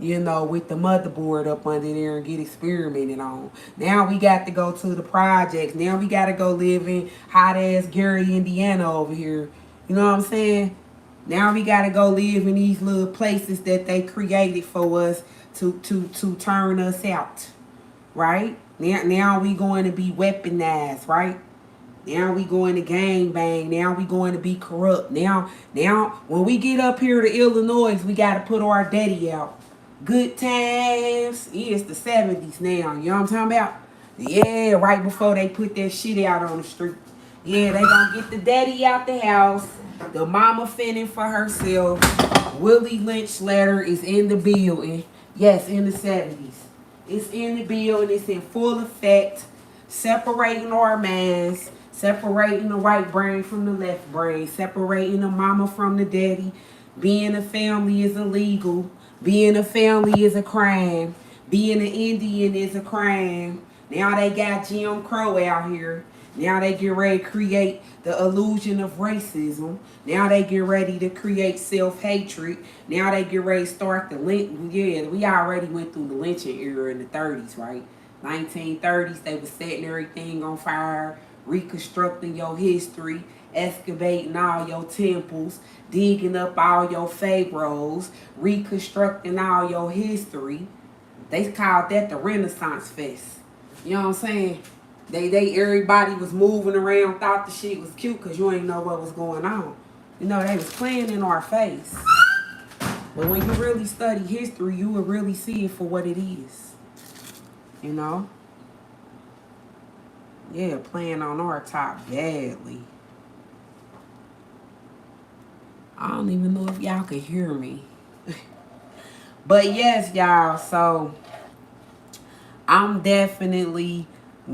with the motherboard up under there and get experimented on. Now we got to go to the projects. Now we got to go live in hot ass Gary, Indiana over here. You know what I'm saying? Now we got to go live in these little places that they created for us to turn us out, right? Now we going to be weaponized, right? Now we going to gang bang. Now we going to be corrupt. Now when we get up here to Illinois, we got to put our daddy out. Good times. Yeah, it's the 70s now. You know what I'm talking about? Yeah, right before they put that shit out on the street. Yeah, they gonna get the daddy out the house. The mama fending for herself. Willie Lynch letter is in the building. Yes, in the 70s. It's in the building. It's in full effect. Separating our minds. Separating the right brain from the left brain. Separating the mama from the daddy. Being a family is illegal. Being a family is a crime. Being an Indian is a crime. Now they got Jim Crow out here. Now they get ready to create the illusion of racism. Now they get ready to create self-hatred. Now they get ready to start the lynch. Yeah, we already went through the lynching era in the 30s, right? 1930s, they was setting everything on fire, reconstructing your history, excavating all your temples, digging up all your pharaohs, reconstructing all your history. They called that the Renaissance Fest. You know what I'm saying? They everybody was moving around, thought the shit was cute because you ain't know what was going on. They was playing in our face. But when you really study history, you will really see it for what it is. You know? Yeah, playing on our top badly. I don't even know if y'all can hear me. But yes, y'all, so I'm definitely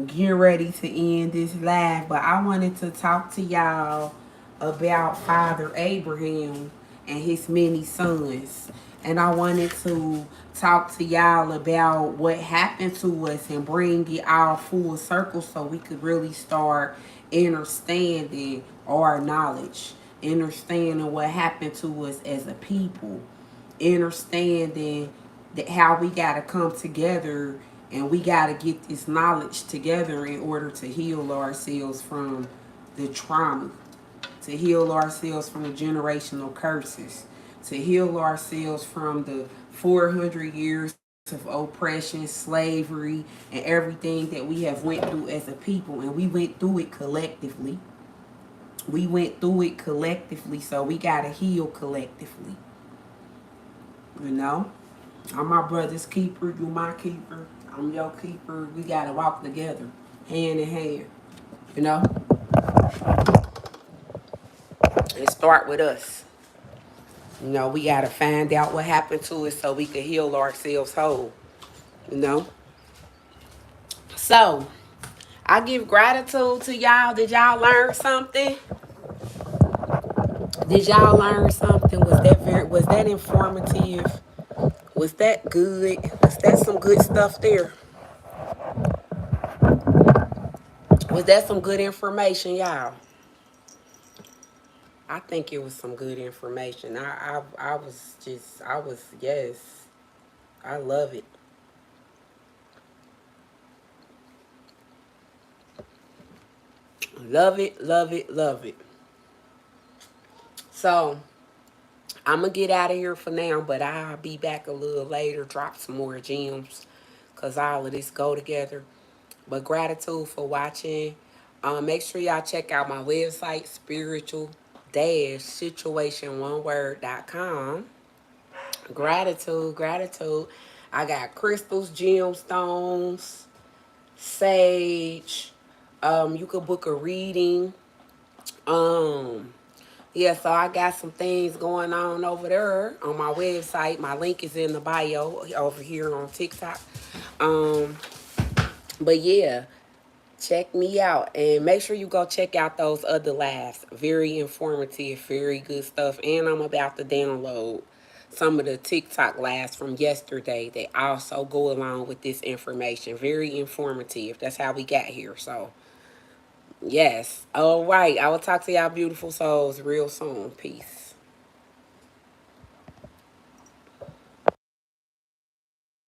getting ready to end this live, but I wanted to talk to y'all about Father Abraham and his many sons. And I wanted to talk to y'all about what happened to us and bring it all full circle so we could really start understanding our knowledge, understanding what happened to us as a people, understanding that how we got to come together and we got to get this knowledge together in order to heal ourselves from the trauma, to heal ourselves from the generational curses, to heal ourselves from the 400 years of oppression, slavery, and everything that we have went through as a people. And we went through it collectively. We went through it collectively, so we got to heal collectively. You know? I'm my brother's keeper, you my keeper, I'm your keeper. We got to walk together, hand in hand. You know? And start with us. We got to find out what happened to us so we can heal ourselves whole. You know? So, I give gratitude to y'all. Did y'all learn something? Did y'all learn something? Was that informative? Was that good? Was that some good stuff there? Was that some good information, y'all? I think it was some good information. Yes. I love it. Love it, love it, love it. So, I'm going to get out of here for now, but I'll be back a little later, drop some more gems, because all of this go together. But gratitude for watching. Make sure y'all check out my website, spiritual-situation1word.com. Gratitude. I got crystals, gemstones, sage. You could book a reading. Yeah, so I got some things going on over there on my website. My link is in the bio over here on TikTok. But yeah, check me out and make sure you go check out those other lives. Very informative, very good stuff. And I'm about to download some of the TikTok lives from yesterday that also go along with this information. Very informative. That's how we got here. So, yes. All right. I will talk to y'all beautiful souls real soon. Peace.